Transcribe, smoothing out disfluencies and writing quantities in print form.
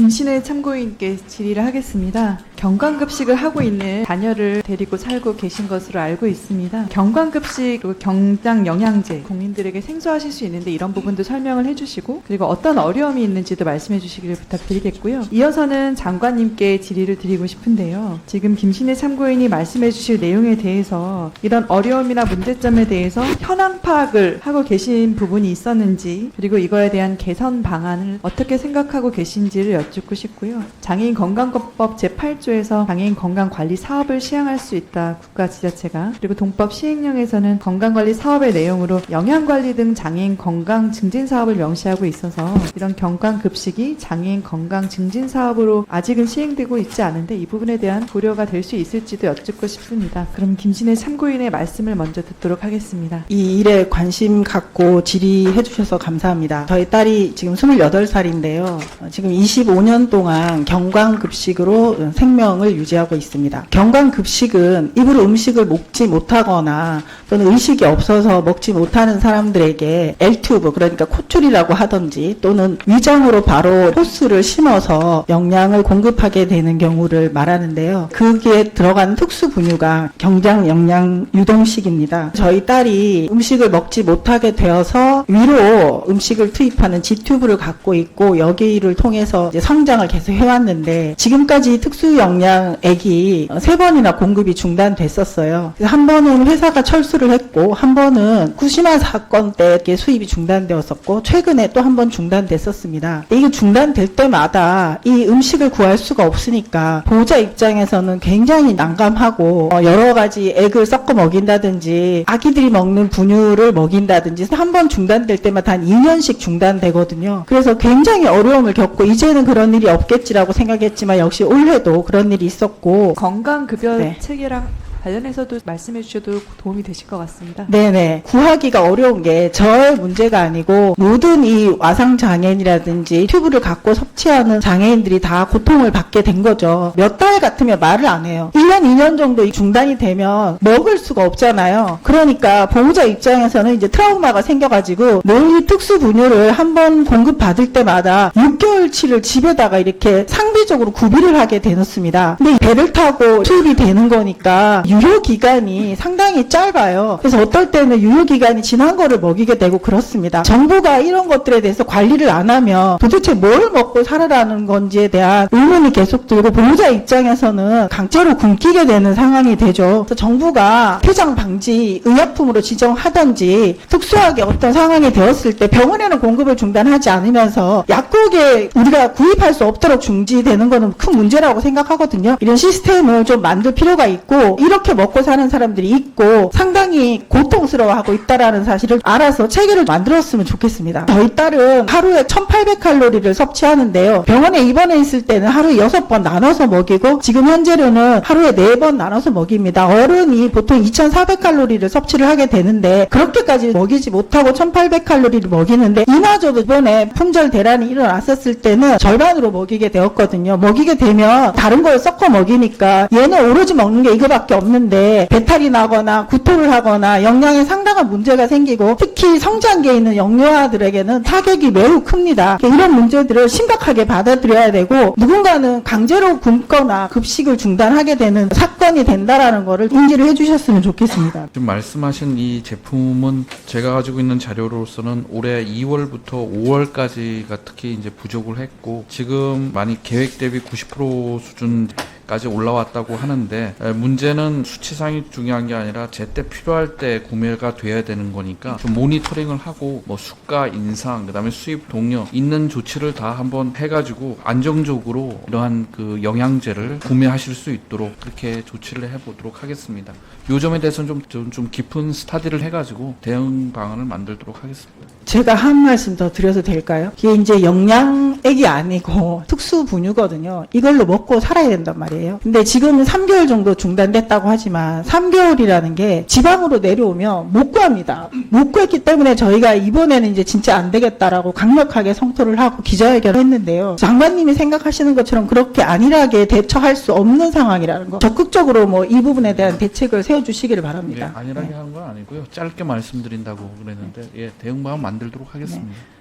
김신혜 참고인께 질의를 하겠습니다. 경강급식을 하고 있는 자녀를 데리고 살고 계신 것으로 알고 있습니다. 경강급식 그리고 경장 영양제 국민들에게 생소하실 수 있는데 이런 부분도 설명을 해주시고 그리고 어떤 어려움이 있는지도 말씀해 주시기를 부탁드리겠고요. 이어서는 장관님께 질의를 드리고 싶은데요. 지금 김신혜 참고인이 말씀해 주실 내용에 대해서 이런 어려움이나 문제점에 대해서 현황 파악을 하고 계신 부분이 있었는지 그리고 이거에 대한 개선 방안을 어떻게 생각하고 계신지를 여쭙고 싶고요. 장애인 건강법 제8조에서 장애인 건강관리 사업을 시행할 수 있다. 국가 지자체가. 그리고 동법 시행령에서는 건강관리 사업의 내용으로 영양관리 등 장애인 건강 증진 사업을 명시하고 있어서 이런 경강급식이 장애인 건강 증진 사업으로 아직은 시행되고 있지 않은데 이 부분에 대한 고려가 될 수 있을지도 여쭙고 싶습니다. 그럼 김신혜 참고인의 말씀을 먼저 듣도록 하겠습니다. 이 일에 관심 갖고 질의해 주셔서 감사합니다. 저희 딸이 지금 28살인데요. 지금 25년 동안 경강급식으로 생명을 유지하고 있습니다. 경강급식은 입으로 음식을 먹지 못하거나 또는 의식이 없어서 먹지 못하는 사람들에게 L튜브, 그러니까 콧줄이라고 하든지 또는 위장으로 바로 호스를 심어서 영양을 공급하게 되는 경우를 말하는데요. 거기에 들어간 특수 분유가 경장 영양 유동식입니다. 저희 딸이 음식을 먹지 못하게 되어서 위로 음식을 투입하는 G튜브를 갖고 있고 여기를 통해서 이제 성장을 계속 해왔는데 지금까지 특수 영양액이 3번이나 공급이 중단됐었어요. 그래서 한 번은 회사가 철수를 했고 한 번은 후쿠시마 사건 때 이렇게 수입이 중단되었었고 최근에 또 한 번 중단됐었습니다. 이게 중단될 때마다 이 음식을 구할 수가 없으니까 보호자 입장에서는 굉장히 난감하고 여러 가지 액을 섞어 먹인다든지 아기들이 먹는 분유를 먹인다든지 한 번 중단될 때마다 한 2년씩 중단되거든요. 그래서 굉장히 어려움을 겪고 이제는 그런 일이 없겠지라고 생각했지만 역시 올해도 그런 일이 있었고 건강급여 네. 체계랑 관련해서도 말씀해 주셔도 도움이 되실 것 같습니다. 네네. 구하기가 어려운 게 저의 문제가 아니고 모든 이 와상장애인이라든지 튜브를 갖고 섭취하는 장애인들이 다 고통을 받게 된 거죠. 몇 달 같으면 말을 안 해요. 1년, 2년 정도 중단이 되면 먹을 수가 없잖아요. 그러니까 보호자 입장에서는 이제 트라우마가 생겨가지고 늘 이 특수 분유를 한 번 공급받을 때마다 6개월치를 집에다가 이렇게 상비적으로 구비를 하게 되었습니다. 근데 배를 타고 투입이 되는 거니까 유효기간이 상당히 짧아요. 그래서 어떨 때는 유효기간이 지난 거를 먹이게 되고 그렇습니다. 정부가 이런 것들에 대해서 관리를 안 하면 도대체 뭘 먹고 살아라는 건지에 대한 의문이 계속 들고 보호자 입장에서는 강제로 굶기게 되는 상황이 되죠. 그래서 정부가 폐장 방지 의약품으로 지정하든지 특수하게 어떤 상황이 되었을 때 병원에는 공급을 중단하지 않으면서 약국에 우리가 구입할 수 없도록 중지되는 거는 큰 문제라고 생각하거든요. 이런 시스템을 좀 만들 필요가 있고 이렇게 먹고 사는 사람들이 있고 상당히 고통스러워하고 있다라는 사실을 알아서 체계를 만들었으면 좋겠습니다. 저희 딸은 하루에 1800칼로리를 섭취하는데요. 병원에 입원해 있을 때는 하루에 6번 나눠서 먹이고 지금 현재로는 하루에 4번 나눠서 먹입니다. 어른이 보통 2400칼로리를 섭취를 하게 되는데 그렇게까지 먹이지 못하고 1800칼로리를 먹이는데 이마저도 이번에 품절 대란이 일어났었을 때는 절반으로 먹이게 되었거든요. 먹이게 되면 다른 걸 섞어 먹이니까 얘는 오로지 먹는 게 이거밖에 없는데 배탈이 나거나 구토를 하거나 영양에 상당한 문제가 생기고 특히 성장기에 있는 영유아들에게는 타격이 매우 큽니다. 이런 문제들을 심각하게 받아들여야 되고 누군가는 강제로 굶거나 급식을 중단하게 되는 사건이 된다라는 거를 인지를 해주셨으면 좋겠습니다. 지금 말씀하신 이 제품은 제가 가지고 있는 자료로서는 올해 2월부터 5월까지가 특히 이제 부족을 했고 지금 많이 계획 대비 90% 수준까지 올라왔다고 하는데 문제는 수치상이 중요한 게 아니라 제때 필요할 때 구매가 돼야 되는 거니까 좀 모니터링을 하고 뭐 수가 인상 그다음에 수입 독려 있는 조치를 다 한번 해가지고 안정적으로 이러한 그 영양제를 구매하실 수 있도록 그렇게 조치를 해보도록 하겠습니다. 요 점에 대해서는 좀 깊은 스타디를 해가지고 대응 방안을 만들도록 하겠습니다. 제가 한 말씀 더 드려도 될까요? 이게 이제 영양액이 아니고 특수 분유거든요. 이걸로 먹고 살아야 된단 말이에요. 근데 지금은 3개월 정도 중단됐다고 하지만 3개월이라는 게 지방으로 내려오면 못 구합니다. 못 구했기 때문에 저희가 이번에는 이제 진짜 안 되겠다라고 강력하게 성토를 하고 기자회견을 했는데요. 장관님이 생각하시는 것처럼 그렇게 안일하게 대처할 수 없는 상황이라는 거. 적극적으로 뭐 이 부분에 대한 대책을 세워주시기를 바랍니다. 안일하게 하는 건 아니고요. 짧게 말씀드린다고 그랬는데 대응 방안 만들도록 하겠습니다. 네.